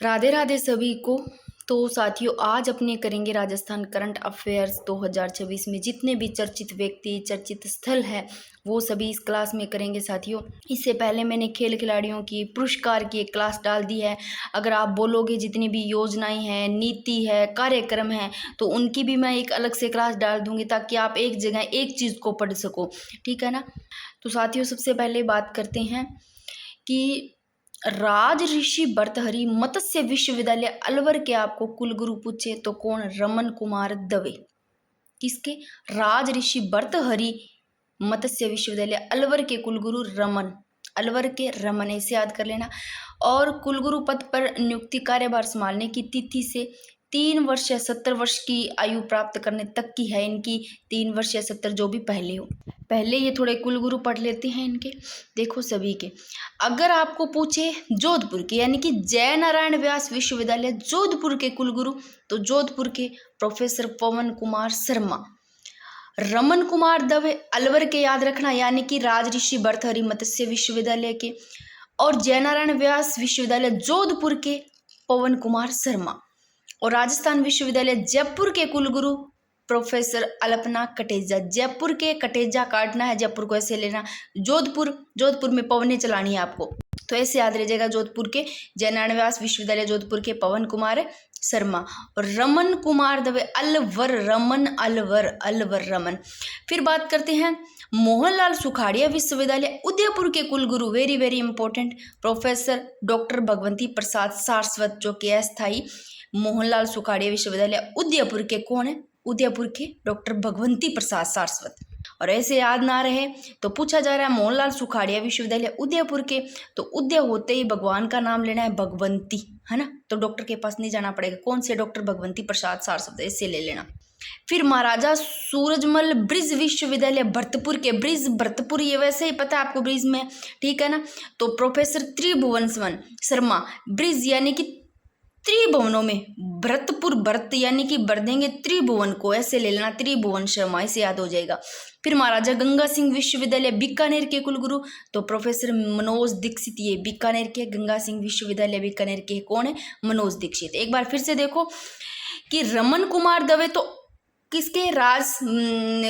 राधे राधे सभी को। तो साथियों, आज अपने करेंगे राजस्थान करंट अफेयर्स 2026 में जितने भी चर्चित व्यक्ति, चर्चित स्थल है, वो सभी इस क्लास में करेंगे साथियों। इससे पहले मैंने खेल खिलाड़ियों की पुरस्कार की एक क्लास डाल दी है। अगर आप बोलोगे जितनी भी योजनाएं हैं, नीति है, कार्यक्रम है, तो उनकी भी मैं एक अलग से क्लास डाल दूंगी ताकि आप एक जगह एक चीज़ को पढ़ सको, ठीक है ना। तो साथियों, सबसे पहले बात करते हैं कि राज ऋषि भर्तहरि मत्स्य विश्वविद्यालय अलवर के आपको कुलगुरु पूछे तो कौन? रमन कुमार दवे। किसके? राज ऋषि भर्तहरि मत्स्य विश्वविद्यालय अलवर के कुलगुरु रमन, अलवर के रमन, ऐसे याद कर लेना। और कुलगुरु पद पर नियुक्ति कार्यभार संभालने की तिथि से 3 वर्ष या 70 वर्ष की आयु प्राप्त करने तक की है इनकी। 3 वर्ष या 70 जो भी पहले हो। पहले ये थोड़े कुलगुरु पढ़ लेते हैं इनके, देखो सभी के। अगर आपको पूछे जोधपुर के, यानी कि जय नारायण व्यास विश्वविद्यालय जोधपुर के कुलगुरु, तो जोधपुर के प्रोफेसर पवन कुमार शर्मा। रमन कुमार दवे अलवर के याद रखना, यानी कि राजऋषि भर्तहरि मत्स्य विश्वविद्यालय के। और जय नारायण व्यास विश्वविद्यालय जोधपुर के पवन कुमार शर्मा। और राजस्थान विश्वविद्यालय जयपुर के कुलगुरु प्रोफेसर अल्पना कटेजा। जयपुर के कटेजा काटना है, जयपुर को ऐसे लेना। जोधपुर में पवने चलानी है आपको, तो ऐसे याद रह जाएगा। जोधपुर के जय नारायण व्यास विश्वविद्यालय जोधपुर के पवन कुमार शर्मा। और रमन कुमार दवे अलवर, रमन अलवर रमन। फिर बात करते हैं मोहनलाल सुखाड़िया विश्वविद्यालय उदयपुर के कुलगुरु, very very important, professor doctor Bhagwanti Prasad Saraswat, जो कि अस्थायी। मोहनलाल सुखाड़िया विश्वविद्यालय उदयपुर के कौन है? उदयपुर के डॉक्टर भगवंती प्रसाद सारस्वत। और ऐसे याद ना रहे तो पूछा जा रहा है मोहनलाल सुखाड़िया विश्वविद्यालय उदयपुर के, तो उदय होते ही भगवान का नाम लेना है, भगवंती, है ना। तो डॉक्टर के पास नहीं जाना पड़ेगा। कौन से? डॉक्टर भगवंती प्रसाद सारस्वत, ऐसे ले लेना। फिर महाराजा सूरजमल ब्रिज विश्वविद्यालय भरतपुर के, ब्रिज भरतपुर, ये वैसे ही पता है आपको ब्रिज में, ठीक है ना। तो प्रोफेसर त्रिभुवन शर्मा, ब्रिज यानी कि त्रिभुवनों में, भरतपुर, भरत यानी कि भर देंगे त्रिभुवन को, ऐसे ले लेना, त्रिभुवन शर्मा, ऐसे याद हो जाएगा। फिर महाराजा गंगा सिंह विश्वविद्यालय बीकानेर के कुलगुरु तो प्रोफेसर मनोज दीक्षित। ये बीकानेर के गंगा सिंह विश्वविद्यालय बीकानेर के कौन है? मनोज दीक्षित। एक बार फिर से देखो कि रमन कुमार दवे तो किसके? राज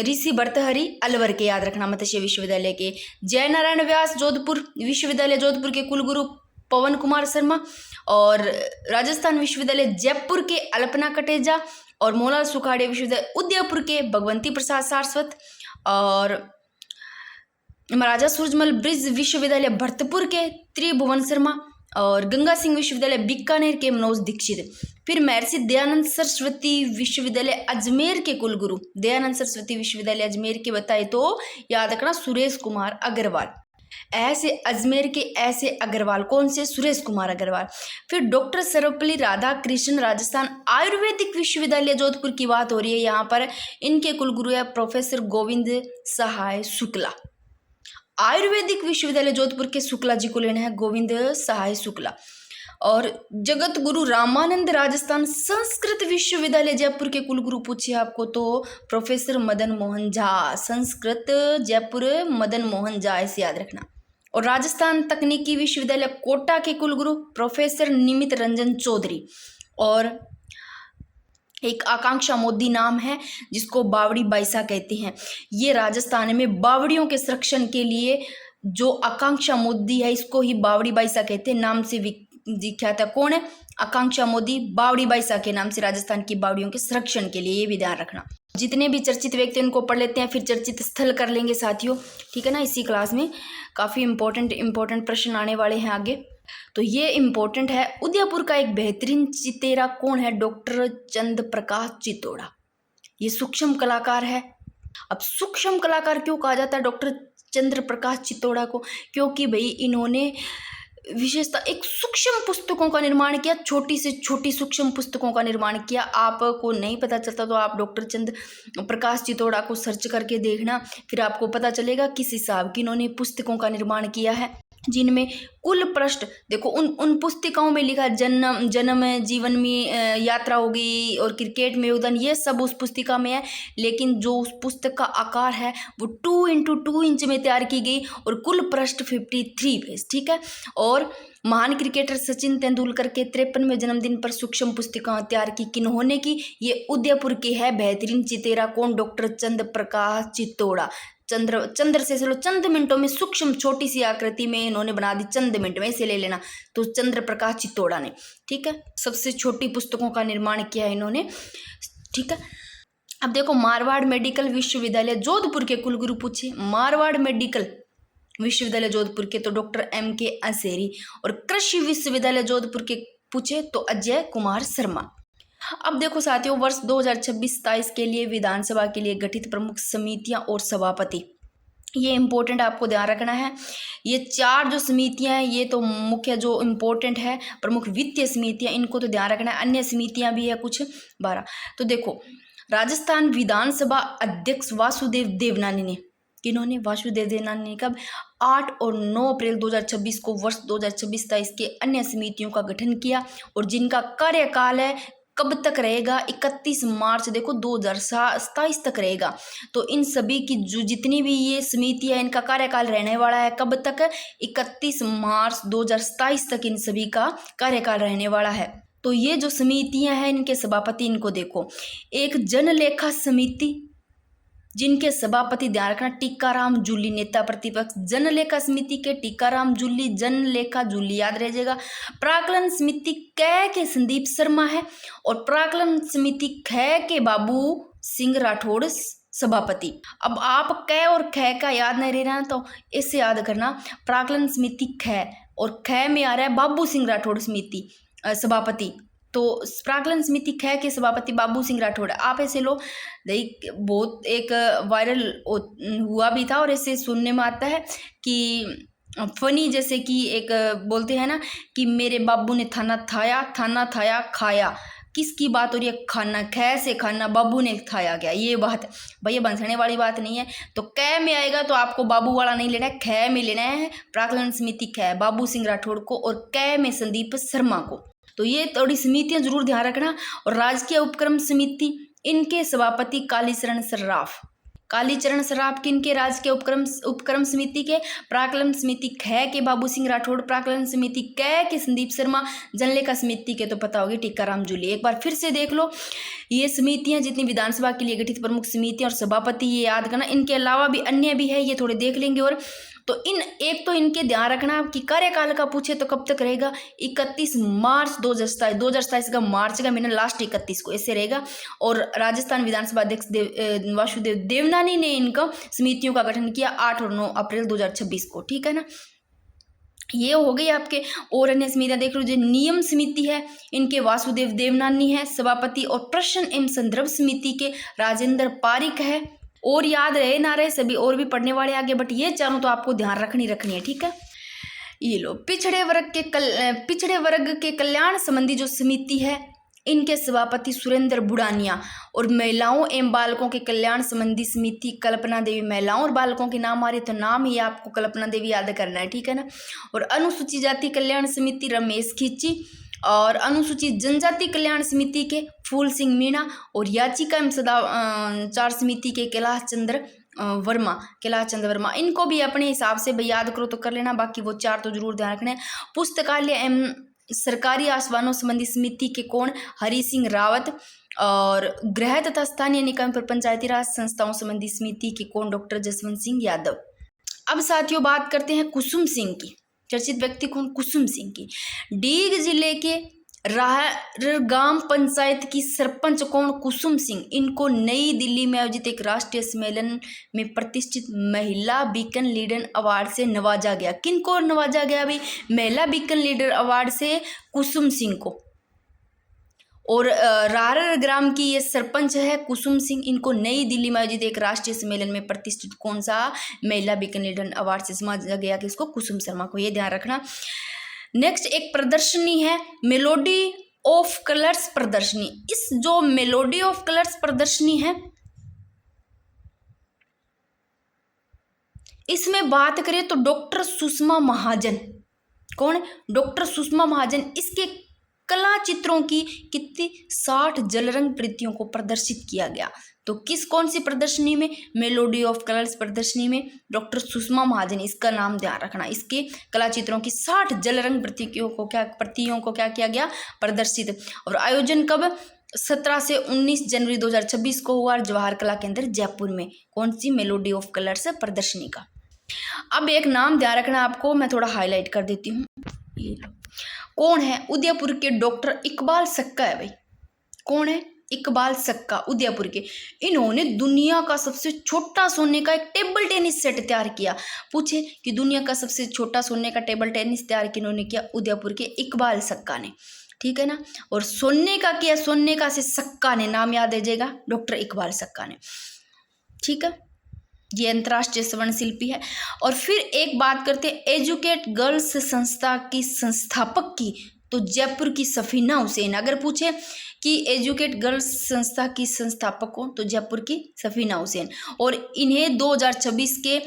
ऋषि भर्तहरि अलवर के, याद रखना, मत्स्य विश्वविद्यालय के। जय नारायण व्यास जोधपुर विश्वविद्यालय जोधपुर के कुलगुरु पवन कुमार शर्मा। और राजस्थान विश्वविद्यालय जयपुर के अल्पना कटेजा। और मोहनलाल सुखाड़िया विश्वविद्यालय उदयपुर के भगवंती प्रसाद सारस्वत। और महाराजा सूरजमल ब्रिज विश्वविद्यालय भरतपुर के त्रिभुवन शर्मा। और गंगा सिंह विश्वविद्यालय बीकानेर के मनोज दीक्षित। फिर महर्षि दयानंद सरस्वती विश्वविद्यालय अजमेर के कुलगुरु, दयानंद सरस्वती विश्वविद्यालय अजमेर के बताए तो याद रखना सुरेश कुमार अग्रवाल। ऐसे अजमेर के ऐसे अग्रवाल, कौन से? सुरेश कुमार अग्रवाल। फिर डॉक्टर सर्वपल्ली राधाकृष्णन राजस्थान आयुर्वेदिक विश्वविद्यालय जोधपुर की बात हो रही है यहाँ पर। इनके कुलगुरु है प्रोफेसर गोविंद सहाय शुक्ला। आयुर्वेदिक विश्वविद्यालय जोधपुर के शुक्ला जी को लेना है, गोविंद सहाय शुक्ला। और जगत गुरु रामानंद राजस्थान संस्कृत विश्वविद्यालय जयपुर के कुलगुरु पूछे आपको तो प्रोफेसर मदन मोहन झा, संस्कृत जयपुर मदन मोहन झा, ऐसे याद रखना। और राजस्थान तकनीकी विश्वविद्यालय कोटा के कुलगुरु प्रोफेसर निमित रंजन चौधरी। और एक आकांक्षा मोदी नाम है जिसको बावड़ी बाईसा कहते हैं। ये राजस्थान में बावड़ियों के संरक्षण के लिए जो आकांक्षा मोदी है, इसको ही बावड़ी बाईसा कहते हैं, नाम से विख्यात है। कौन है? आकांक्षा मोदी, बावड़ी बाईसा के नाम से राजस्थान की बावड़ियों के संरक्षण के लिए, ये भी ध्यान रखना। जितने भी चर्चित व्यक्ति उनको पढ़ लेते हैं, फिर चर्चित स्थल कर लेंगे साथियों, ठीक है ना। इसी क्लास में काफ़ी इंपॉर्टेंट प्रश्न आने वाले हैं आगे, तो ये इंपॉर्टेंट है। उदयपुर का एक बेहतरीन चितेरा कौन है? डॉक्टर चंद्र प्रकाश चितोड़ा। ये सूक्ष्म कलाकार है। अब सूक्ष्म कलाकार क्यों कहा जाता है डॉक्टर चंद्र प्रकाश चितोड़ा को? क्योंकि भाई इन्होंने विशेषता एक सूक्ष्म पुस्तकों का निर्माण किया, छोटी से छोटी सूक्ष्म पुस्तकों का निर्माण किया। आपको नहीं पता चलता तो आप डॉक्टर चंद्र प्रकाश चितोड़ा को सर्च करके देखना, फिर आपको पता चलेगा किस हिसाब की इन्होंने पुस्तकों का निर्माण किया है, जिनमें कुल पृष्ठ देखो। उन पुस्तिकाओं में लिखा जन्म जीवन में यात्रा हो गई और क्रिकेट में योगदान, ये सब उस पुस्तिका में है। लेकिन जो उस पुस्तक का आकार है वो 2x2 इंच में तैयार की गई और कुल पृष्ठ 53 पेज, ठीक है। और महान क्रिकेटर सचिन तेंदुलकर के 53वें जन्मदिन पर सूक्ष्म पुस्तिका तैयार की किन्होंने की? ये उदयपुर की है बेहतरीन चितेरा। कौन? डॉक्टर चंद्र प्रकाश चित्तौड़ा। चंद्र से चलो चंद मिनटों में सूक्ष्म छोटी सी आकृति में इन्होंने बना दी, चंद मिनट में, इसे ले लेना। तो चंद्र प्रकाश चित्तौड़ा ने, ठीक है। सबसे छोटी पुस्तकों का निर्माण किया है इन्होंने, ठीक है। अब देखो, मारवाड़ मेडिकल विश्वविद्यालय जोधपुर के कुलगुरु पूछे। मारवाड़ मेडिकल विश्वविद्यालय जोधपुर के तो डॉक्टर M.K. अंसेरी। और कृषि विश्वविद्यालय जोधपुर के पूछे तो अजय कुमार शर्मा। अब देखो साथियों, वर्ष 2026-27 के लिए विधानसभा के लिए गठित प्रमुख समितियां और सभापति, ये इंपॉर्टेंट आपको ध्यान रखना है। ये 4 जो समितियां हैं ये तो मुख्य जो इम्पोर्टेंट है, प्रमुख वित्तीय समितियां, इनको तो ध्यान रखना है। अन्य समितियां भी है कुछ 12। तो देखो, राजस्थान विधानसभा अध्यक्ष वासुदेव देवनानी ने, किन्होंने? वासुदेव देवनानी ने कब? 8 और 9 अप्रैल 2026 को वर्ष 2026-27 के अन्य समितियों का गठन किया और जिनका कार्यकाल है कब तक रहेगा? 31 मार्च देखो 2027 तक रहेगा। तो इन सभी की जो जितनी भी ये समिति है इनका कार्यकाल रहने वाला है कब तक? 31 मार्च 2027 तक इन सभी का कार्यकाल रहने वाला है। तो ये जो समितियां हैं इनके सभापति इनको देखो। एक जनलेखा समिति जिनके सभापति, ध्यान रखना, टीकाराम जूली, नेता प्रतिपक्ष। जनलेखा समिति के टीकाराम जूली, जनलेखा जूली याद रह जाएगा। प्राक्कलन समिति कै के संदीप शर्मा है और प्राक्कलन समिति ख के बाबू सिंह राठौड़ सभापति। अब आप कै और ख का याद नहीं रहना तो इससे याद करना, प्राक्कलन समिति ख और ख में आ रहा है बाबू सिंह राठौड़ समिति सभापति। तो प्राक्कलन समिति ख के सभापति बाबू सिंह राठौड़। आप ऐसे लो, बहुत एक वायरल हुआ भी था और ऐसे सुनने में आता है कि फनी, जैसे कि एक बोलते हैं ना कि मेरे बाबू ने थाना थाया खाया। किसकी बात हो रही है? खाना, ख से खाना, बाबू ने खाया गया, ये बात भैया बंसने वाली बात नहीं है। तो कै में आएगा तो आपको बाबू वाला नहीं लेना है, ख में लेना है। प्राक्कलन समिति ख बाबू सिंह राठौड़ को और कै में संदीप शर्मा को। तो ये थोड़ी समितियां जरूर ध्यान रखना। और राजकीय उपक्रम समिति, इनके सभापति कालीचरण सर्राफ। कालीचरण सर्राफ किनके? राजकीय उपक्रम समिति के। प्राक्कलन समिति ख के बाबू सिंह राठौड़, प्राक्कलन समिति कै के संदीप शर्मा, जनलेखा समिति के तो पता होगी टीकाराम जूली। एक बार फिर से देख लो, ये समितियां जितनी विधानसभा के लिए गठित प्रमुख समितियां और सभापति, ये याद करना। इनके अलावा भी अन्य भी है, ये थोड़े देख लेंगे। और तो तो इनके ध्यान रखना कि कार्यकाल का पूछे तो कब तक रहेगा? 31 मार्च 2027 का मार्च का महीना लास्ट 31 को ऐसे रहेगा। और राजस्थान विधानसभा अध्यक्ष वासुदेव देवनानी ने इनका समितियों का गठन किया 8 और 9 अप्रैल 2026 को, ठीक है ना। ये हो गई आपके। और अन्य समितियां देख लो, जो नियम समिति है इनके वासुदेव देवनानी है सभापति और प्रश्न एवं संदर्भ समिति के राजेंद्र पारिक है। और याद रहे ना रहे सभी और भी पढ़ने वाले आगे, बट ये चारों तो आपको ध्यान रखनी है, ठीक है। ये लो, पिछड़े वर्ग के कल्याण संबंधी जो समिति है इनके सभापति सुरेंद्र बुढ़ानिया। और महिलाओं एवं बालकों के कल्याण संबंधी समिति कल्पना देवी। महिलाओं और बालकों के नाम आ रहे तो नाम ही आपको कल्पना देवी याद करना है, ठीक है ना। और अनुसूचित जाति कल्याण समिति रमेश खींची। और अनुसूचित जनजाति कल्याण समिति के फूल सिंह मीणा। और याचिका एवं सदाचार समिति के कैलाश चंद्र वर्मा। इनको भी अपने हिसाब से भाई याद करो तो कर लेना, बाकी वो 4 तो जरूर ध्यान रखना है। पुस्तकालय एवं सरकारी आसवानों संबंधी समिति के कौन? हरि सिंह रावत। और गृह तथा स्थानीय निकाय पर पंचायती राज संस्थाओं संबंधी समिति के कौन? डॉक्टर जसवंत सिंह यादव। अब साथियों बात करते हैं कुसुम सिंह की। चर्चित व्यक्ति कौन? कुसुम सिंह की। डीग जिले के राहरगाम पंचायत की सरपंच कौन? कुसुम सिंह। इनको नई दिल्ली में आयोजित एक राष्ट्रीय सम्मेलन में प्रतिष्ठित महिला बीकन लीडर अवार्ड से नवाजा गया। किनको नवाजा गया भाई? महिला बीकन लीडर अवार्ड से कुसुम सिंह को। और राहर ग्राम की ये सरपंच है कुसुम सिंह। इनको नई दिल्ली में आयोजित एक राष्ट्रीय सम्मेलन में प्रतिष्ठित कौन सा? महिला बीकन लीडर अवार्ड से समझा गया कि इसको कुसुम शर्मा को, ये ध्यान रखना। नेक्स्ट एक प्रदर्शनी है मेलोडी ऑफ कलर्स प्रदर्शनी। इस जो मेलोडी ऑफ कलर्स प्रदर्शनी है इसमें बात करें तो डॉक्टर सुषमा महाजन। कौन? डॉक्टर सुषमा महाजन। इसके कला चित्रों की कितनी 60 जल रंग कृतियों को प्रदर्शित किया गया। तो कौन सी प्रदर्शनी में? मेलोडी ऑफ कलर्स प्रदर्शनी में डॉक्टर सुषमा महाजन, इसका नाम ध्यान रखना। इसके कला चित्रों की 60 जल रंग प्रतियों को क्या किया गया? प्रदर्शित। और आयोजन कब? 17 से 19 जनवरी 2026 को हुआ जवाहर कला केंद्र जयपुर में। कौन सी? मेलोडी ऑफ कलर्स प्रदर्शनी का। अब एक नाम ध्यान रखना आपको, मैं थोड़ा हाईलाइट कर देती हूँ। ये लो, कौन है? उदयपुर के डॉक्टर इकबाल सक्का है भाई। कौन है? इकबाल सक्का, उदयपुर के। इन्होंने दुनिया का सबसे छोटा सोने का एक टेबल टेनिस सेट तैयार किया। पूछे कि दुनिया का सबसे छोटा सोने का टेबल टेनिस तैयार किन्होंने किया? उदयपुर के इकबाल सक्का ने, ठीक है ना। और सोने का किया, सोने का से सक्का ने, नाम याद आ जाएगा, डॉक्टर इकबाल सक्का ने, ठीक है। ये अंतर्राष्ट्रीय स्वर्ण शिल्पी है। और फिर एक बात करते हैं एजुकेट गर्ल्स संस्था की संस्थापक की, तो जयपुर की सफीना हुसैन। अगर पूछे कि एजुकेट गर्ल्स संस्था की संस्थापक कौन, तो जयपुर की सफीना हुसैन। और इन्हें 2026 के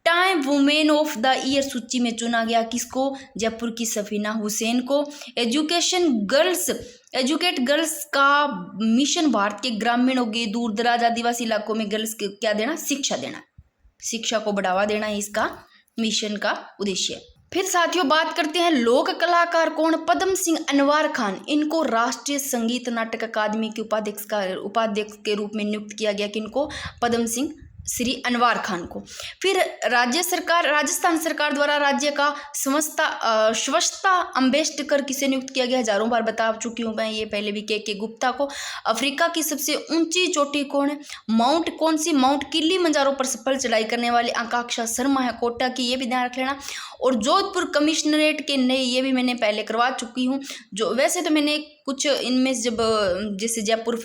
time women of the year सूची में चुना गया। किसको? जयपुर की सफीना हुसैन को। एजुकेट गर्ल्स का मिशन भारत के ग्रामीण और दूर दराज आदिवासी इलाकों में गर्ल्स के क्या देना? शिक्षा देना, शिक्षा को बढ़ावा देना है इसका मिशन का उद्देश्य। फिर साथियों बात करते हैं लोक कलाकार कौन? पद्म सिंह अनवार खान। इनको राष्ट्रीय संगीत नाटक अकादमी के उपाध्यक्ष के रूप में नियुक्त किया गया। किनको? पद्म सिंह श्री अनवार खान को। फिर राजस्थान सरकार द्वारा राज्य का स्वच्छता अम्बेसडर किसे नियुक्त किया गया? हजारों बार बता चुकी हूँ मैं ये पहले भी, के गुप्ता को। अफ्रीका की सबसे ऊंची चोटी कौन है? कौन सी? माउंट किलिमंजारो पर सफल चढ़ाई करने वाली आकांक्षा शर्मा है, कोटा की, ये भी ध्यान रख लेना। और जोधपुर कमिश्नरेट के नए, ये भी मैंने पहले करवा चुकी हूँ। जो वैसे तो मैंने कुछ इनमें जब जैसे जयपुर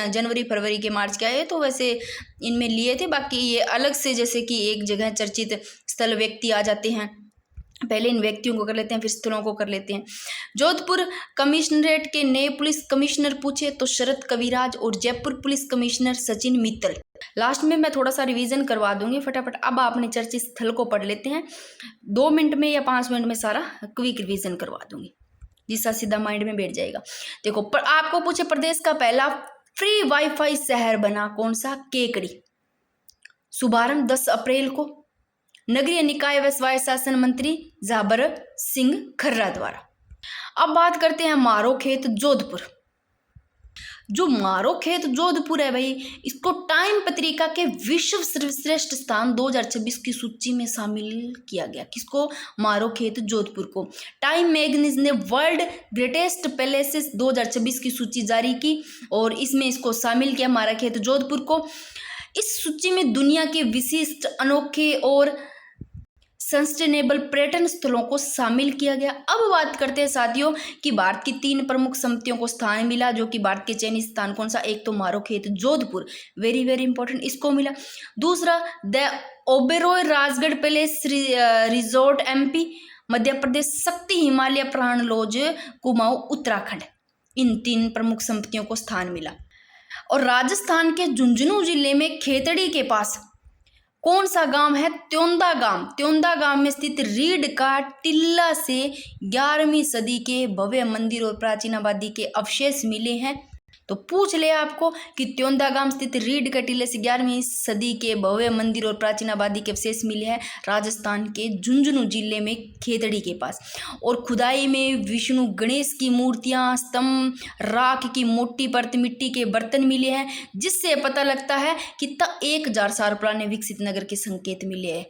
जनवरी फरवरी के मार्च के आए तो वैसे इनमें लिए थे, बाकी ये अलग से जैसे कि एक जगह चर्चित स्थल व्यक्ति आ जाते हैं, पहले इन व्यक्तियों को कर लेते हैं फिर स्थलों को कर लेते हैं। जोधपुर कमिश्नरेट के नए पुलिस कमिश्नर पूछे तो शरद कविराज और Jaipur police commissioner Sachin Mittal. Last में मैं थोड़ा सा रिवीजन करवा दूंगी फटाफट। अब आपने चर्चित स्थल को पढ़ लेते हैं, 2 मिनट में या 5 मिनट में सारा क्विक रिवीजन करवा दूंगी, जिसका सीधा माइंड में बैठ जाएगा। देखो पर आपको पूछे प्रदेश का पहला फ्री वाईफाई शहर बना कौन सा? केकड़ी। शुभारंभ 10 अप्रैल को नगरीय निकाय व स्वायत्त शासन मंत्री जाबर सिंह खर्रा द्वारा। अब बात करते हैं मारोखेत जोधपुर। जो मारोखेत जोधपुर है भाई, इसको टाइम पत्रिका के विश्व सर्वश्रेष्ठ स्थान 2026 की सूची में शामिल किया गया। किसको? मारोखेत जोधपुर को। टाइम मैगजीन ने वर्ल्ड ग्रेटेस्ट पैलेसेस 2026 की सूची जारी की और इसमें इसको शामिल किया, मारोखेत जोधपुर को। इस सूची में दुनिया के विशिष्ट, अनोखे और सस्टेनेबल पर्यटन स्थलों को शामिल किया गया। अब बात करते हैं साथियों कि भारत की 3 प्रमुख समितियों को स्थान मिला, जो कि भारत के चयनित स्थान कौन सा? एक तो मारोखेत जोधपुर, वेरी वेरी इंपॉर्टेंट, इसको मिला। दूसरा the Oberoi Rajgarh palace resort MP Madhya Pradesh, Shakti Himalaya प्राण लॉज कुमाऊं उत्तराखंड, इन 3 प्रमुख समितियों को स्थान मिला। और राजस्थान के झुंझुनू जिले में खेतड़ी के पास कौन सा गांव है? त्योंदा गांव। त्योंदा गांव में स्थित रीड का टिल्ला से 11वीं सदी के भव्य मंदिर और प्राचीन आबादी के अवशेष मिले हैं। तो पूछ ले आपको कि त्योंदा गांव स्थित रीड के टिल्ले से 11वीं सदी के भव्य मंदिर और प्राचीन आबादी के अवशेष मिले हैं राजस्थान के झुंझुनू जिले में खेतड़ी के पास। और खुदाई में विष्णु गणेश की मूर्तियां, स्तंभ, राख की मोटी परत, मिट्टी के बर्तन मिले हैं, जिससे पता लगता है कि 1000 साल पुराने विकसित नगर के संकेत मिले हैं।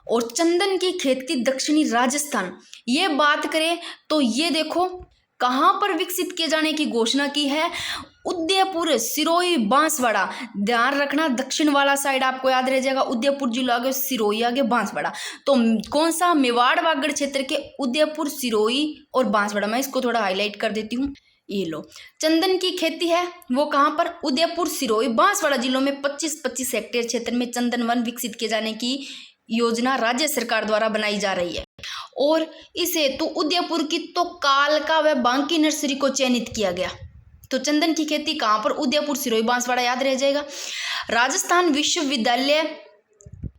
और चंदन की खेती दक्षिणी राजस्थान, ये बात करें तो ये देखो कहाँ पर विकसित किए जाने की घोषणा की है? उदयपुर, सिरोही, बांसवाड़ा। ध्यान रखना दक्षिण वाला साइड आपको याद रह जाएगा, उदयपुर जिला आगे, सिरोही आगे, बांसवाड़ा। तो कौन सा? मेवाड़ वागड़ क्षेत्र के उदयपुर, सिरोही और बांसवाड़ा। मैं इसको थोड़ा हाईलाइट कर देती हूँ। ये लो, चंदन की खेती है वो कहाँ पर? उदयपुर, सिरोही, बांसवाड़ा जिलों में 25-25 हेक्टेयर क्षेत्र में चंदन वन विकसित किए जाने की योजना राज्य सरकार द्वारा बनाई जा रही है। और इस हेतु उदयपुर की तो कालका व बांकी नर्सरी को चयनित किया गया। तो चंदन की खेती कहाँ पर? उदयपुर, सिरोही, बांसवाड़ा, याद रह जाएगा। राजस्थान विश्वविद्यालय,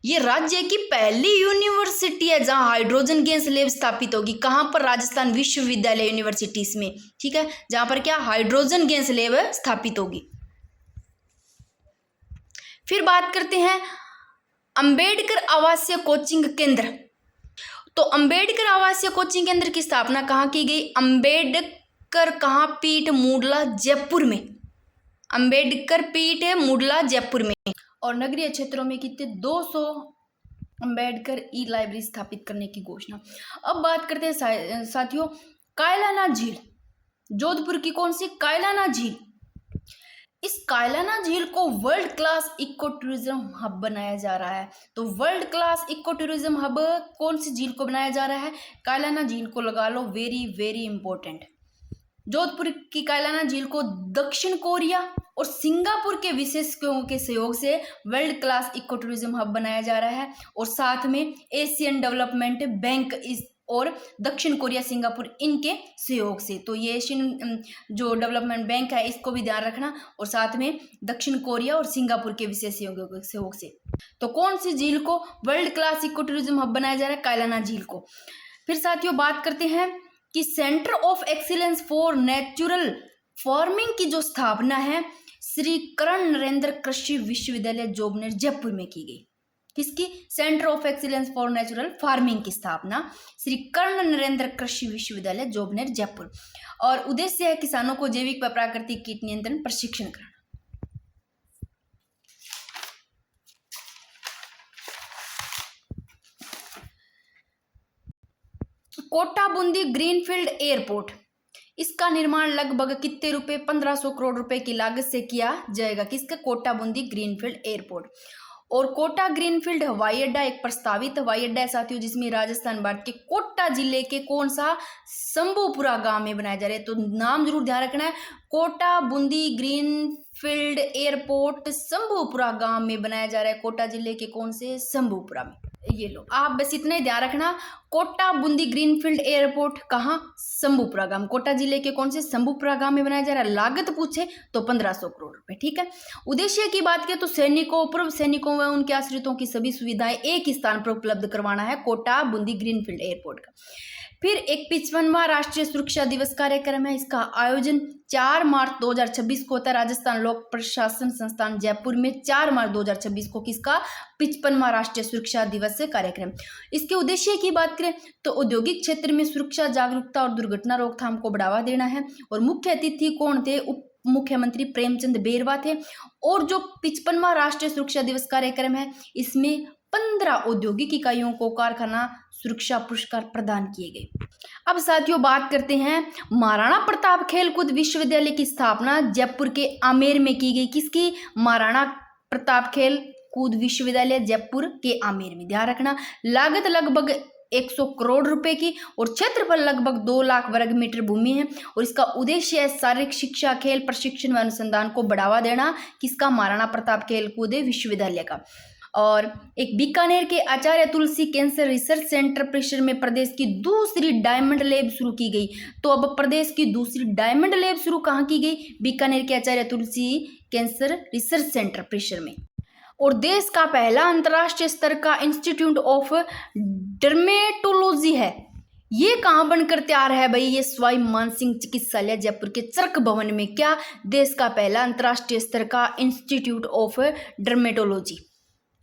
ये राज्य की पहली यूनिवर्सिटी है जहां हाइड्रोजन गैस लैब स्थापित होगी। कहाँ पर? राजस्थान विश्वविद्यालय यूनिवर्सिटीज में, ठीक है, जहां पर क्या? हाइड्रोजन गैस लैब स्थापित होगी। फिर बात करते हैं अंबेडकर आवासीय कोचिंग केंद्र। तो अंबेडकर आवासीय कोचिंग केंद्र की स्थापना कहाँ की गई? अंबेडकर कहाँ पीठ मूडला जयपुर में। अंबेडकर पीठ है मूडला जयपुर में। और नगरीय क्षेत्रों में कितने 200 अंबेडकर ई लाइब्रेरी स्थापित करने की घोषणा। अब बात करते हैं साथियों कायलाना झील। जोधपुर की कौन सी? कायलाना झील। इस कायलाना झील को world class eco tourism hub बनाया जा रहा है। तो world class eco tourism hub कौन सी झील को बनाया जा रहा है? कायलाना झील को लगा लो, वेरी वेरी इंपॉर्टेंट। जोधपुर की कायलाना झील को दक्षिण कोरिया और सिंगापुर के विशेषज्ञों के सहयोग से world class eco tourism hub बनाया जा रहा है। और साथ में एशियन डेवलपमेंट बैंक इस और दक्षिण कोरिया सिंगापुर इनके सहयोग से। तो ये एशियन जो डेवलपमेंट बैंक है इसको भी ध्यान रखना, और साथ में दक्षिण कोरिया और सिंगापुर के विशेषज्ञों के सहयोग से। तो कौन सी झील को world class eco tourism hub बनाया जा रहा है? कायलाना झील को। फिर साथियों बात करते हैं कि centre of excellence for natural farming की जो स्थापना है श्री कर्ण नरेंद्र कृषि विश्वविद्यालय जोबनेर जयपुर में की गई। किसकी? Centre of excellence for natural farming की स्थापना श्री कर्ण नरेंद्र कृषि विश्वविद्यालय जोबनेर जयपुर। और उद्देश्य है किसानों को जैविक व प्राकृतिक कीट नियंत्रण प्रशिक्षण कराना। कोटा बूंदी ग्रीनफील्ड एयरपोर्ट, इसका निर्माण लगभग कितने रुपए? 1500 करोड़ रुपए की लागत से किया जाएगा। किसका? Kota Bundi greenfield airport. और कोटा ग्रीनफील्ड हवाई अड्डा एक प्रस्तावित हवाई अड्डा है साथियों, जिसमें राजस्थान भारत के कोटा जिले के कौन सा? शंभूपुरा गांव में बनाया जा रहा है। तो नाम जरूर ध्यान रखना है, कोटा बूंदी ग्रीनफील्ड एयरपोर्ट शंभूपुरा गांव में बनाया जा रहा है। कोटा जिले के कौन से? शंभूपुरा में। ये लो, आप बस इतना ही ध्यान रखना, कोटा बूंदी ग्रीनफील्ड एयरपोर्ट कहाँ? शंभूपुरा गांव। कोटा जिले के कौन से? शंभूपुरा गांव में बनाया जा रहा है। लागत पूछे तो 1500 करोड़ रुपए। ठीक है। उद्देश्य की बात करें तो सैनिकों, पूर्व सैनिकों व उनके आश्रितों की सभी सुविधाएं एक ही स्थान पर उपलब्ध करवाना है कोटा बूंदी ग्रीनफील्ड एयरपोर्ट का। फिर एक 55वां राष्ट्रीय सुरक्षा दिवस कार्यक्रम है। इसका आयोजन 4 मार्च 2026 को होता है राजस्थान लोक प्रशासन संस्थान जयपुर में। 4 मार्च 2026 को किसका? 55वां राष्ट्रीय सुरक्षा दिवस कार्यक्रम। इसके उद्देश्य की बात करें तो औद्योगिक क्षेत्र में सुरक्षा, जागरूकता और दुर्घटना रोकथाम को बढ़ावा देना है। और मुख्य अतिथि कौन थे? उप मुख्यमंत्री प्रेमचंद बेरवा थे। और जो 55वां राष्ट्रीय सुरक्षा दिवस कार्यक्रम है इसमें 15 औद्योगिक इकाइयों को कारखाना सुरक्षा पुरस्कार प्रदान किए गए। अब साथियों बात करते हैं महाराणा प्रताप खेलकूद विश्वविद्यालय की स्थापना जयपुर के आमेर में की गई। किसकी? महाराणा प्रताप खेलकूद विश्वविद्यालय जयपुर के आमेर में। ध्यान रखना, लागत लगभग 100 करोड़ रुपए की और क्षेत्रफल लगभग 2 लाख वर्ग मीटर भूमि है। और इसका उद्देश्य है शारीरिक शिक्षा, खेल प्रशिक्षण व अनुसंधान को बढ़ावा देना। किसका? महाराणा प्रताप खेलकूद विश्वविद्यालय का। और एक बीकानेर के आचार्य तुलसी कैंसर रिसर्च सेंटर परिसर में प्रदेश की दूसरी डायमंड लैब शुरू की गई। तो अब प्रदेश की दूसरी डायमंड लैब शुरू कहाँ की गई? बीकानेर के आचार्य तुलसी कैंसर रिसर्च सेंटर परिसर में। और देश का पहला अंतर्राष्ट्रीय स्तर का इंस्टीट्यूट ऑफ डर्मेटोलॉजी है। ये कहाँ बनकर तैयार है भाई? ये सवाई मानसिंह चिकित्सालय जयपुर के चरक भवन में। क्या? देश का पहला अंतर्राष्ट्रीय स्तर का institute of dermatology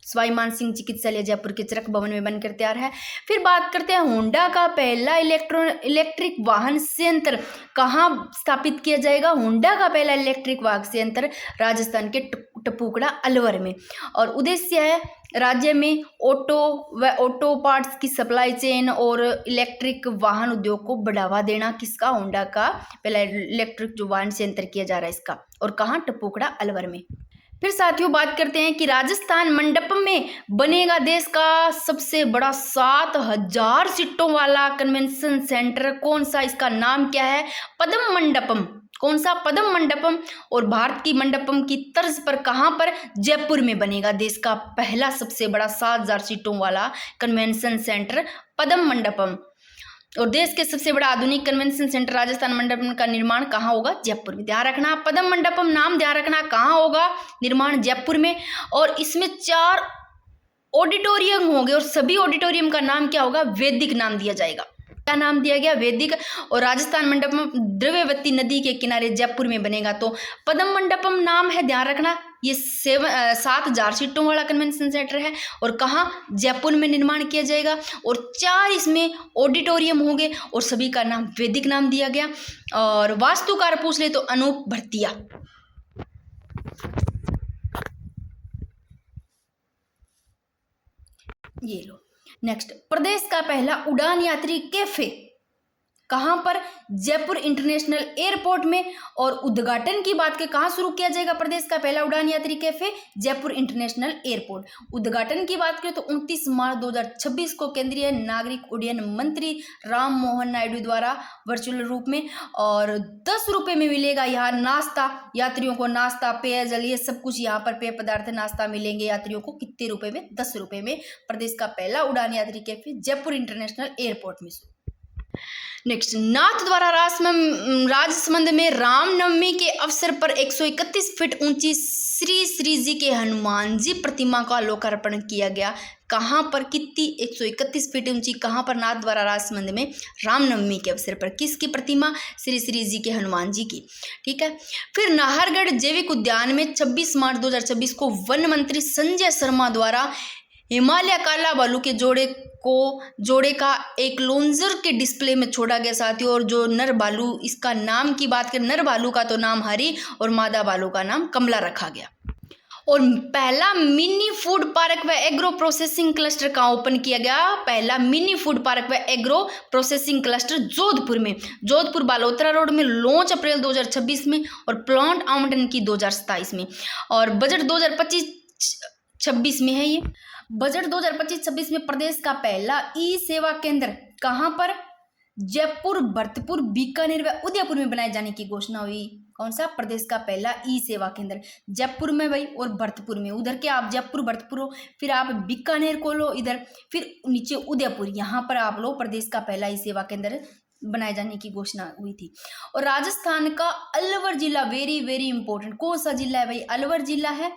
Sawai Mansingh चिकित्सालय जयपुर के चरक भवन में बनकर तैयार है। फिर बात करते हैं होंडा का पहला इलेक्ट्रिक वाहन संयंत्र कहाँ स्थापित किया जाएगा? होंडा का पहला इलेक्ट्रिक वाहन संयंत्र राजस्थान के टपुकड़ा अलवर में। और उद्देश्य है राज्य में ऑटो व ऑटो पार्ट्स की सप्लाई चेन और इलेक्ट्रिक वाहन उद्योग को बढ़ावा देना। किसका? होंडा का पहला इलेक्ट्रिक जो वाहन संयंत्र किया जा रहा है इसका। और कहाँ? टपुकड़ा अलवर में। फिर साथियों बात करते हैं कि राजस्थान मंडपम में बनेगा देश का सबसे बड़ा 7000 सीटों वाला कन्वेंशन सेंटर। कौन सा? इसका नाम क्या है? पद्म मंडपम। कौन सा? पद्म मंडपम। और भारत की मंडपम की तर्ज पर कहाँ पर? जयपुर में बनेगा देश का पहला सबसे बड़ा 7000 सीटों वाला कन्वेंशन सेंटर पद्म मंडपम। और देश के सबसे बड़ा आधुनिक कन्वेंशन सेंटर राजस्थान मंडपम का निर्माण कहाँ होगा? जयपुर में। ध्यान रखना, पद्म मंडपम नाम ध्यान रखना, कहाँ होगा निर्माण? जयपुर में। और इसमें 4 ऑडिटोरियम होंगे और सभी ऑडिटोरियम का नाम क्या होगा? वैदिक नाम दिया जाएगा। क्या नाम दिया गया? वैदिक। और राजस्थान मंडपम द्रव्यवती नदी के किनारे जयपुर में बनेगा। तो पद्म मंडपम नाम है, ध्यान रखना। ये 7,000 सीटों वाला कन्वेंशन सेंटर है और कहाँ? जयपुर में निर्माण किया जाएगा। और 4 इसमें ऑडिटोरियम होंगे और सभी का नाम वैदिक नाम दिया गया। और वास्तुकार पूछ ले तो अनूप भरतिया। ये लो। नेक्स्ट, प्रदेश का पहला उड़ान यात्री कैफे कहाँ पर? जयपुर इंटरनेशनल एयरपोर्ट में। और उद्घाटन की बात करें, कहाँ शुरू किया जाएगा प्रदेश का पहला उड़ान यात्री कैफे? Jaipur international airport. उद्घाटन की बात करें तो 29 मार्च 2026 को केंद्रीय नागरिक उड्डयन मंत्री राम मोहन नायडू द्वारा वर्चुअल रूप में। और 10 रुपये में मिलेगा यहाँ नाश्ता, यात्रियों को नाश्ता, पेयजल, ये सब कुछ यहाँ पर पेय पदार्थ नाश्ता मिलेंगे यात्रियों को। कितने रुपए में? 10 रुपये में प्रदेश का पहला उड़ान यात्री कैफे जयपुर इंटरनेशनल एयरपोर्ट में। नेक्स्ट, नाथ द्वारा राजसमंद में रामनवमी के अवसर पर 131 फीट ऊंची श्री श्री जी के हनुमान जी प्रतिमा का लोकार्पण किया गया। कहाँ पर? कितनी? 131 फीट ऊंची। कहाँ पर? नाथ द्वारा राजसमंद में रामनवमी के अवसर पर। किसकी प्रतिमा? श्री श्री जी के हनुमान जी की। ठीक है। फिर नाहरगढ़ जैविक उद्यान में 26 मार्च 2026 को वन मंत्री संजय शर्मा द्वारा हिमालय काला भालू के जोड़े का एक लोंजर के डिस्प्ले में छोड़ा गया साथियों। और जो नर भालू, इसका नाम की बात करें, नर भालू का तो नाम हरी और मादा भालू का नाम कमला रखा गया। और पहला मिनी फूड पार्क व एग्रो प्रोसेसिंग क्लस्टर कहाँ ओपन किया गया? पहला मिनी फूड पार्क व एग्रो प्रोसेसिंग क्लस्टर जोधपुर में, जोधपुर बालोतरा रोड में। लॉन्च अप्रैल 2026 में और प्लांट आवंटन की 2027 में। और बजट 2025-26 में है ये। बजट 2025-26 में प्रदेश का पहला ई सेवा केंद्र कहाँ पर? जयपुर, भरतपुर, बीकानेर व उदयपुर में बनाए जाने की घोषणा हुई। कौन सा? प्रदेश का पहला ई सेवा केंद्र जयपुर में भाई, और भरतपुर में। उधर के आप जयपुर भरतपुर हो, फिर आप बीकानेर को लो इधर, फिर नीचे उदयपुर, यहाँ पर आप लो प्रदेश का पहला ई सेवा केंद्र बनाए जाने की घोषणा हुई थी। और राजस्थान का अलवर जिला, वेरी वेरी इंपॉर्टेंट। कौन सा जिला है भाई? अलवर जिला है।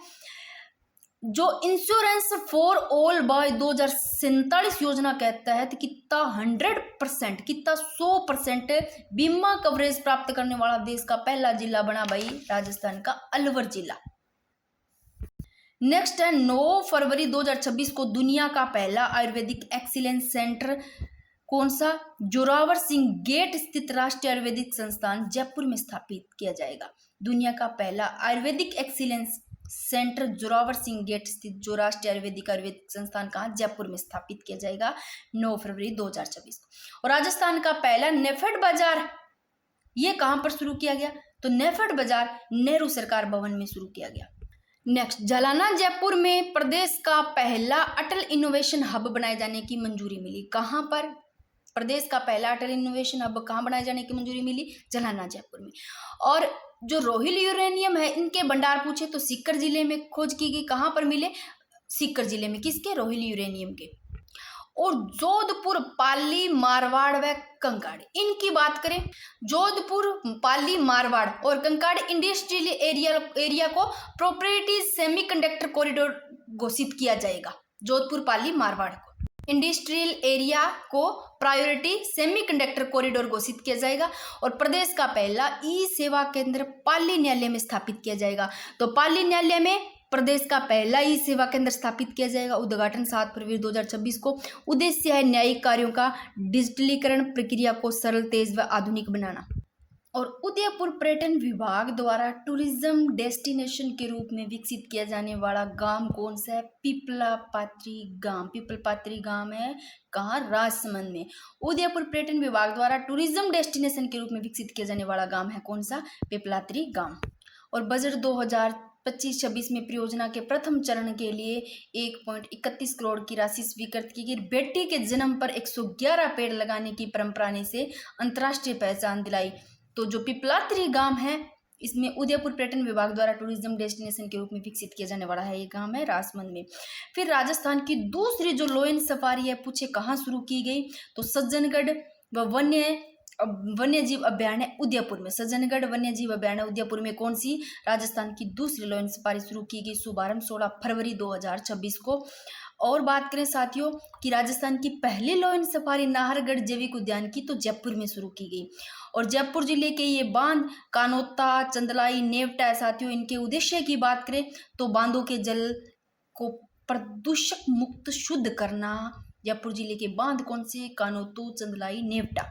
जो इंश्योरेंस फॉर ऑल बाय 2047 योजना के तहत कितना 100%, कितना 100% बीमा कवरेज प्राप्त करने वाला देश का पहला जिला बना भाई राजस्थान का अलवर जिला। नेक्स्ट है 9 फरवरी 2026 को दुनिया का पहला आयुर्वेदिक एक्सीलेंस सेंटर कौन सा? जोरावर सिंह गेट स्थित राष्ट्रीय आयुर्वेदिक संस्थान जयपुर में स्थापित किया जाएगा। दुनिया का पहला Ayurvedic excellence centre Zorawar Singh gate स्थित जो राष्ट्रीय आयुर्वेदिक संस्थान कहाँ? जयपुर में स्थापित किया जाएगा 9 फरवरी 2026 को। और राजस्थान का पहला नेफेड बाजार, ये कहाँ पर शुरू किया गया? तो नेफेड बाजार नेहरू सरकार भवन में शुरू किया गया। नेक्स्ट, जालना जयपुर में प्रदेश का पहला अटल इनोवेशन हब बनाए जाने की मंजूरी मिली। कहाँ पर? प्रदेश का पहला अटल इनोवेशन हब कहाँ बनाए जाने की मंजूरी मिली? जालना जयपुर में। और जो रोहिल यूरेनियम है, इनके भंडार पूछे तो सीकर जिले में खोज की गई। कहाँ पर मिले? सीकर जिले में। किसके? रोहिल यूरेनियम के। और जोधपुर, पाली, मारवाड़ व कंकाड़, इनकी बात करें, जोधपुर, पाली, मारवाड़ और कंकाड़ इंडस्ट्रियल एरिया को प्रोप्राइटरी सेमीकंडक्टर कॉरिडोर घोषित किया जाएगा। जोधपुर, पाली, मारवाड़ को इंडस्ट्रियल एरिया को प्रायोरिटी सेमीकंडक्टर कॉरिडोर घोषित किया जाएगा। और प्रदेश का पहला ई सेवा केंद्र पाली न्यायालय में स्थापित किया जाएगा। तो पाली न्यायालय में प्रदेश का पहला ई सेवा केंद्र स्थापित किया जाएगा। उद्घाटन 7 फरवरी 2026 को। उद्देश्य है न्यायिक कार्यों का डिजिटलीकरण, प्रक्रिया को सरल, तेज व आधुनिक बनाना। और उदयपुर पर्यटन विभाग द्वारा टूरिज्म डेस्टिनेशन के रूप में विकसित किया जाने वाला गांव कौन सा है? पिपलापात्री गांव। पिपलपात्री गांव है कहाँ? राजसमंद में। उदयपुर पर्यटन विभाग द्वारा टूरिज्म डेस्टिनेशन के रूप में विकसित किया जाने वाला गांव है कौन सा? पिपलात्री गांव। और बजट 2025-26 में परियोजना के प्रथम चरण के लिए 1.31 करोड़ की राशि स्वीकृत की गई। बेटी के जन्म पर 111 पेड़ लगाने की परंपरा ने इसे अंतर्राष्ट्रीय पहचान दिलाई। तो जो पिपलात्री गांव है, इसमें उदयपुर पर्यटन विभाग द्वारा टूरिज्म डेस्टिनेशन के रूप में विकसित किया जाने वाला है ये गांव है राजसमंद में। फिर राजस्थान की दूसरी जो लोयन सफारी है, पूछे कहाँ शुरू की गई? तो सज्जनगढ़ व वन्य जीव अभ्यारण्य उदयपुर में। सज्जनगढ़ वन्य जीव अभ्यारण्य उदयपुर में कौन सी? राजस्थान की दूसरी लोयन सफारी शुरू की गई। शुभारंभ 16 फरवरी 2026 को। और बात करें साथियों कि राजस्थान की पहली लॉयन सफारी नाहरगढ़ जैविक उद्यान की तो जयपुर में शुरू की गई। और जयपुर जिले के ये बांध कानोता, चंदलाई, नेवटा है साथियों। इनके उद्देश्य की बात करें तो बांधों के जल को प्रदूषक मुक्त शुद्ध करना। जयपुर जिले के बांध कौन से? कानोतू, चंदलाई, नेवटा।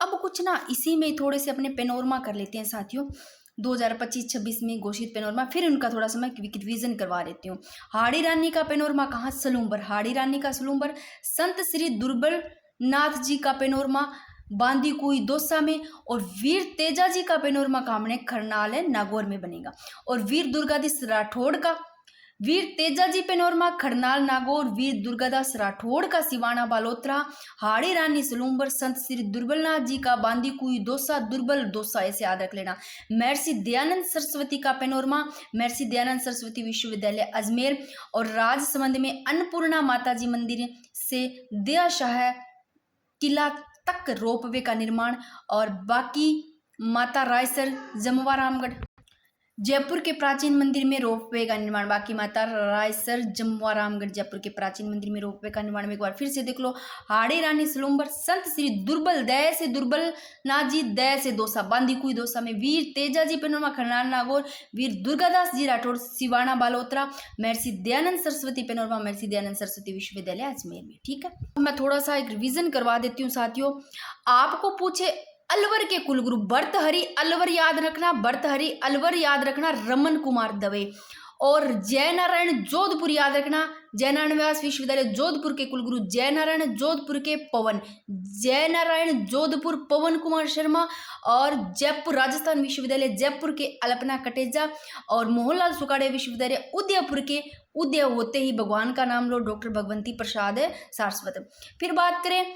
अब कुछ ना इसी में थोड़े से अपने पेनोरमा कर लेते हैं साथियों। 2025-26 में घोषित पेनोरमा, फिर उनका थोड़ा सा मैं रिवीजन करवा देती हूँ। हाड़ी रानी का पेनोरमा कहाँ? सलूम्बर। हाड़ी रानी का सलूम्बर। संत श्री दुर्बल नाथ जी का पेनोरमा बांदी कुई दौसा में। और वीर तेजा जी का पेनोरमा कहाँ बने? खरनाल है, नागौर में बनेगा। और वीर दुर्गादास राठौड़ का, वीर तेजा जी पेनोरमा खरनाल नागौर, वीर दुर्गादास राठौड़ का सिवाना बालोतरा, हाड़ी रानी सलूम्बर, संत श्री दुर्बलनाथ जी का बांदी कुई दौसा, दुर्बल दौसा, ऐसे याद रख लेना। महर्षि दयानंद सरस्वती का पेनोरमा महर्षि दयानंद सरस्वती विश्वविद्यालय अजमेर। और राजसमंद में अन्नपूर्णा माता जी मंदिर से दयाशाह किला तक रोपवे का निर्माण। और बाकी माता रायसर, जमवा रामगढ़। जयपुर के प्राचीन मंदिर में रोपवे का निर्माण। बाकी माता रायसर, जमवा रामगढ़। जयपुर के प्राचीन मंदिर में रोपवे का निर्माण में एक बार फिर से देख लो। हाड़ी रानी सलूम्बर, संत श्री दुर्बल दया से दुर्बल नाथ जी, दया से दौसा, बांदी कुई दौसा में। वीर तेजा जी पेनोरमा खरनाल नागौर, वीर दुर्गादास जी राठौड़ सिवाना बालोतरा। महर्षि दयानंद सरस्वती पेनोरमा महर्षि दयानंद सरस्वती विश्वविद्यालय अजमेर में। ठीक है, मैं थोड़ा सा एक रिविजन करवा देती हूँ साथियों। आपको पूछे अलवर के कुलगुरु भर्तहरि अलवर याद रखना, भर्तहरि अलवर याद रखना, रमन कुमार दवे। और जयनारायण जोधपुर याद रखना, जयनारायण व्यास विश्वविद्यालय जोधपुर के कुलगुरु जयनारायण, जोधपुर के पवन, जयनारायण जोधपुर पवन कुमार शर्मा। और जयपुर राजस्थान विश्वविद्यालय जयपुर के अल्पना कटेजा। और मोहनलाल सुखाड़े विश्वविद्यालय उदयपुर के, उदय होते ही भगवान का नाम लो, डॉक्टर भगवंती प्रसाद सारस्वत। फिर बात करें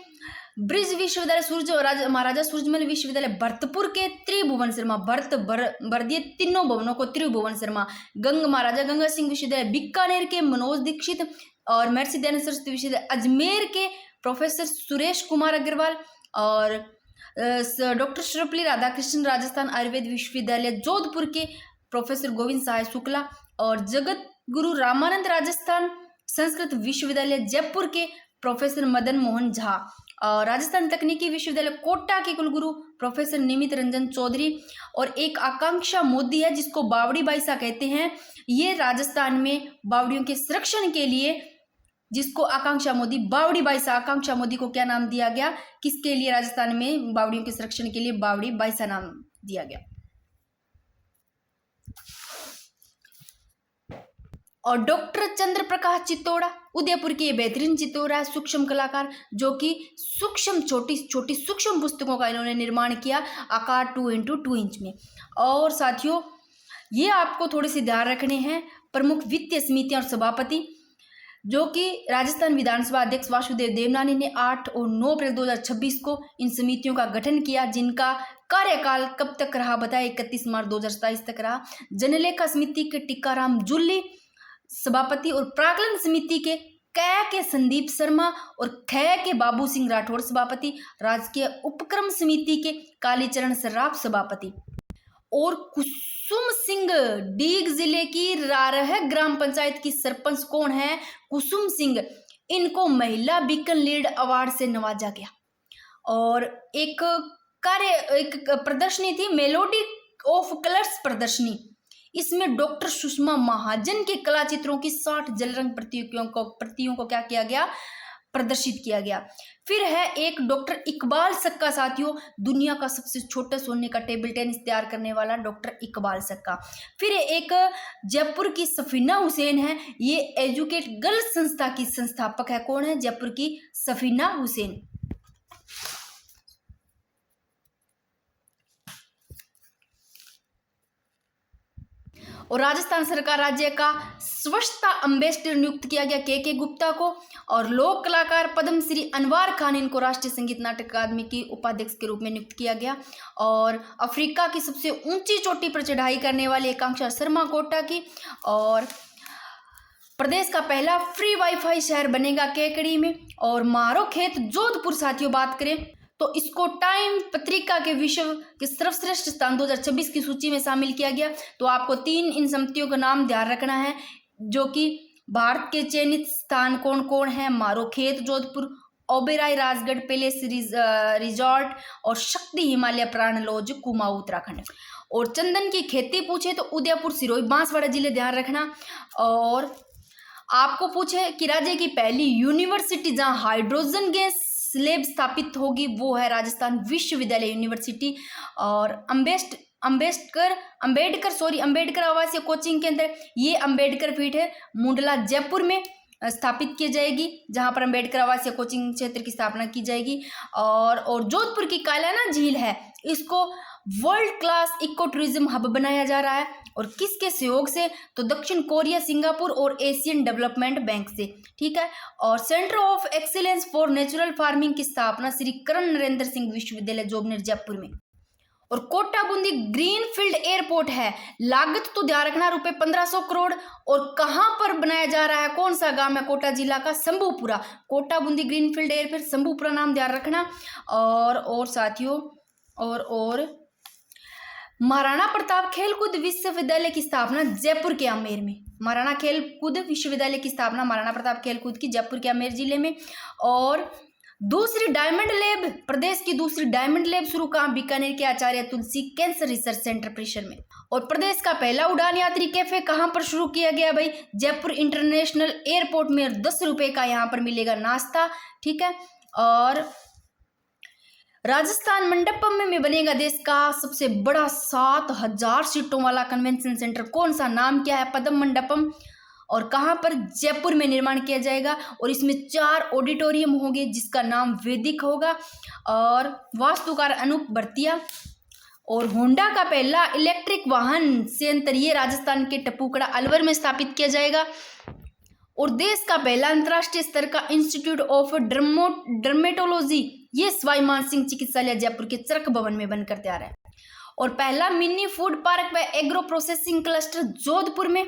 ब्रिज विश्वविद्यालय सूर्य महाराजा सूरजमल विश्वविद्यालय भरतपुर के त्रिभुवन शर्मा, भरत भर दिए तीनों भवनों को, त्रिभुवन शर्मा। गंग महाराजा गंगा सिंह विश्वविद्यालय बीकानेर के मनोज दीक्षित। और महर्षि दयानंद सरस्वती विश्वविद्यालय अजमेर के प्रोफेसर सुरेश कुमार अग्रवाल। और डॉक्टर सर्वपल्ली राधाकृष्णन राजस्थान आयुर्वेद विश्वविद्यालय जोधपुर के प्रोफेसर गोविंद सहाय शुक्ला। और जगत गुरु रामानंद राजस्थान संस्कृत विश्वविद्यालय जयपुर के प्रोफेसर मदन मोहन झा। और राजस्थान तकनीकी विश्वविद्यालय कोटा के कुलगुरु प्रोफेसर निमित रंजन चौधरी। और एक आकांक्षा मोदी है जिसको बावड़ी बाईसा कहते हैं। ये राजस्थान में बावड़ियों के संरक्षण के लिए, जिसको आकांक्षा मोदी, बावड़ी बाईसा, आकांक्षा मोदी को क्या नाम दिया गया? किसके लिए राजस्थान में बावड़ियों के संरक्षण के लिए बावड़ी बाईसा नाम दिया गया? और डॉक्टर चंद्र प्रकाश चित्तौड़ा उदयपुर की बेहतरीन चित्तौड़ा सूक्ष्म कलाकार, जो कि सूक्ष्म छोटी छोटी सूक्ष्म पुस्तकों का इन्होंने निर्माण किया, आकार 2x2 इंच में। और साथियों ये आपको थोड़े से ध्यान रखने हैं। प्रमुख वित्तीय समितियां और सभापति, जो कि राजस्थान विधानसभा अध्यक्ष वासुदेव देवनानी ने 8 और 9 अप्रैल 2026 को इन समितियों का गठन किया, जिनका कार्यकाल कब तक रहा बताया? 31 मार्च 2027 तक रहा। जनलेखा समिति के टिक्काराम जुल्ली सभापति। और प्राकलन समिति के कै के संदीप शर्मा और खै के बाबू सिंह राठौड़ सभापति। राजकीय उपक्रम समिति के कालीचरण सर्राफ सभापति। और कुसुम सिंह डीग जिले की रारह ग्राम पंचायत की सरपंच कौन है? कुसुम सिंह। इनको महिला बीकन लीड अवार्ड से नवाजा गया। और एक प्रदर्शनी थी, मेलोडी ऑफ कलर्स प्रदर्शनी। इसमें डॉक्टर सुषमा महाजन के कला चित्रों की 60 जल रंग प्रतियों को क्या किया गया? प्रदर्शित किया गया। फिर है एक डॉक्टर इकबाल सक्का साथियों, दुनिया का सबसे छोटा सोने का टेबल टेनिस तैयार करने वाला डॉक्टर इकबाल सक्का। फिर एक जयपुर की सफीना हुसैन है, ये एजुकेट गर्ल्स संस्था की संस्थापक है। कौन है? जयपुर की सफीना हुसैन। और राजस्थान सरकार राज्य का स्वच्छता अम्बेसडर नियुक्त किया गया के गुप्ता को। और लोक कलाकार पद्मश्री अनवार खान, इनको राष्ट्रीय संगीत नाटक अकादमी की उपाध्यक्ष के रूप में नियुक्त किया गया। और अफ्रीका की सबसे ऊंची चोटी पर चढ़ाई करने वाली आकांक्षा शर्मा कोटा की। और प्रदेश का पहला फ्री वाईफाई शहर बनेगा केकड़ी में। और मारो खेत जोधपुर साथियों बात करें तो इसको टाइम पत्रिका के विश्व के सर्वश्रेष्ठ स्थान 2026 की सूची में शामिल किया गया। तो आपको 3 इन समितियों का नाम ध्यान रखना है, जो कि भारत के चयनित स्थान कौन कौन है: मारोखेत जोधपुर, ओबेराय राजगढ़ पैलेस रिजॉर्ट और शक्ति हिमालय प्राण लॉज कुमाऊं उत्तराखंड। और चंदन की खेती पूछे तो उदयपुर, सिरोही, बांसवाड़ा जिले ध्यान रखना। और आपको पूछे कि राज्य की पहली यूनिवर्सिटी जहां हाइड्रोजन गैस लैब स्थापित होगी, वो है राजस्थान विश्वविद्यालय यूनिवर्सिटी। और अंबेडकर आवासीय कोचिंग केंद्र, ये अंबेडकर पीठ है, मुंडला जयपुर में स्थापित की जाएगी, जहां पर अंबेडकर आवासीय कोचिंग क्षेत्र की स्थापना की जाएगी। और जोधपुर की कालाना झील है, इसको world class eco tourism hub बनाया जा रहा है। और किसके सहयोग से? तो दक्षिण कोरिया, सिंगापुर और एशियन डेवलपमेंट बैंक से, ठीक है। और centre of excellence for natural farming की स्थापना श्री करण नरेंद्र सिंह विश्वविद्यालय जोबनेर जयपुर में। और कोटा बूंदी ग्रीनफील्ड एयरपोर्ट है, लागत तो ध्यान रखना ₹1500 करोड़। और कहाँ पर बनाया जा रहा है, कौन सा गांव है? कोटा जिला का शंभूपुरा। कोटा बूंदी ग्रीनफील्ड एयरपोर्ट शंभूपुरा नाम ध्यान रखना। और साथियों और महाराणा प्रताप खेलकूद विश्वविद्यालय की स्थापना जयपुर के आमेर में। महाराणा खेलकूद विश्वविद्यालय की स्थापना महाराणा प्रताप खेलकूद की जयपुर के आमेर जिले में। और दूसरी डायमंड लैब, प्रदेश की दूसरी डायमंड लैब शुरू कहाँ? बीकानेर के आचार्य तुलसी कैंसर रिसर्च सेंटर परिसर में। और प्रदेश का पहला उड़ान यात्री कैफे कहाँ पर शुरू किया गया भाई? जयपुर इंटरनेशनल एयरपोर्ट में। 10 रुपए का यहाँ पर मिलेगा नाश्ता, ठीक है। और राजस्थान मंडपम में बनेगा देश का सबसे बड़ा 7000 सीटों वाला कन्वेंशन सेंटर, कौन सा? नाम क्या है? पद्म मंडपम। और कहाँ पर? जयपुर में निर्माण किया जाएगा। और इसमें 4 ऑडिटोरियम होंगे, जिसका नाम वैदिक होगा। और वास्तुकार अनूप भरतिया। और होंडा का पहला इलेक्ट्रिक वाहन संयंत्र, ये राजस्थान के टपुकड़ा अलवर में स्थापित किया जाएगा। और देश का पहला अंतर्राष्ट्रीय स्तर का इंस्टीट्यूट ऑफ डर्मेटोलॉजी, ये सवाई मानसिंह चिकित्सालय जयपुर के चरक भवन में बनकर तैयार है। और पहला मिनी फूड पार्क व एग्रो प्रोसेसिंग क्लस्टर जोधपुर में।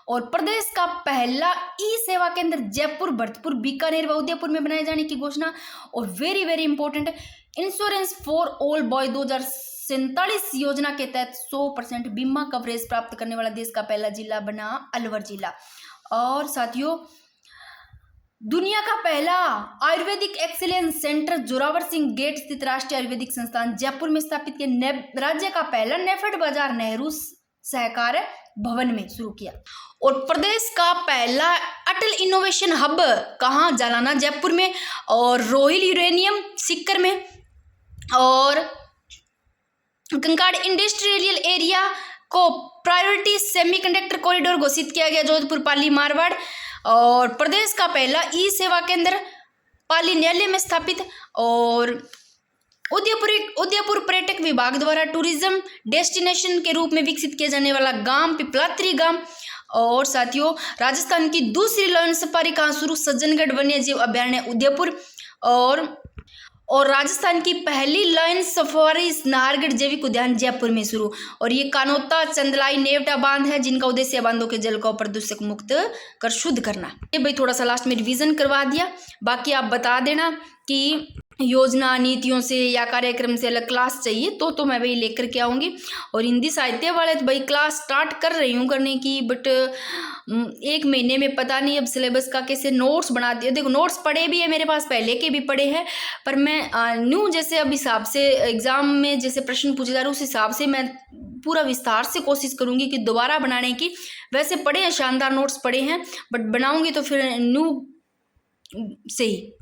और प्रदेश का पहला ई सेवा केंद्र जयपुर, भरतपुर, बीकानेर व उदयपुर में बनाए जाने की घोषणा। और very very important, insurance for all boy 2047 योजना के तहत 100% बीमा कवरेज प्राप्त करने वाला देश का पहला जिला बना अलवर जिला। और साथियों, दुनिया का पहला Ayurvedic excellence centre Zorawar Singh gate स्थित राष्ट्रीय आयुर्वेदिक संस्थान जयपुर में स्थापित किया। राज्य का पहला नेफेड बाजार नेहरू सहकार भवन में शुरू किया। और प्रदेश का पहला अटल इनोवेशन हब कहाँ? जालाना जयपुर में। और रोहिल यूरेनियम सीकर में। और कंकाड़ इंडस्ट्रियल एरिया को प्रायोरिटी सेमीकंडक्टर कॉरिडोर घोषित किया गया, जोधपुर, पाली, मारवाड़। और प्रदेश का पहला ई सेवा केंद्र पाली न्यायालय में स्थापित। और उदयपुर पर्यटक विभाग द्वारा टूरिज्म डेस्टिनेशन के रूप में विकसित किया जाने वाला गांव पिपलात्री गांव। और साथियों, राजस्थान की दूसरी लायन सफारी कहाँ शुरू? सज्जनगढ़ वन्यजीव अभयारण्य उदयपुर। और राजस्थान की पहली लायन सफारी नाहरगढ़ जैविक उद्यान जयपुर में शुरू। और ये कानोता चंदलाई नेवटा बांध है, जिनका उद्देश्य बांधों के जल को प्रदूषक मुक्त कर शुद्ध करना। ये भाई थोड़ा सा लास्ट में रिवीजन करवा दिया। बाकी आप बता देना कि योजना नीतियों से या कार्यक्रम से अलग क्लास चाहिए तो मैं भाई लेकर के आऊँगी। और हिंदी साहित्य वाले तो भाई क्लास स्टार्ट कर रही हूँ करने की, बट 1 महीने में पता नहीं अब सिलेबस का कैसे नोट्स बना दिए। देखो नोट्स पढ़े भी है मेरे पास, पहले के भी पढ़े हैं, पर मैं न्यू जैसे अब हिसाब से एग्ज़ाम में जैसे प्रश्न पूछे जा रहे हैं उस हिसाब से मैं पूरा विस्तार से कोशिश करूँगी कि दोबारा बनाने की। वैसे पढ़े हैं, शानदार नोट्स पढ़े हैं, बट बनाऊँगी तो फिर न्यू से ही।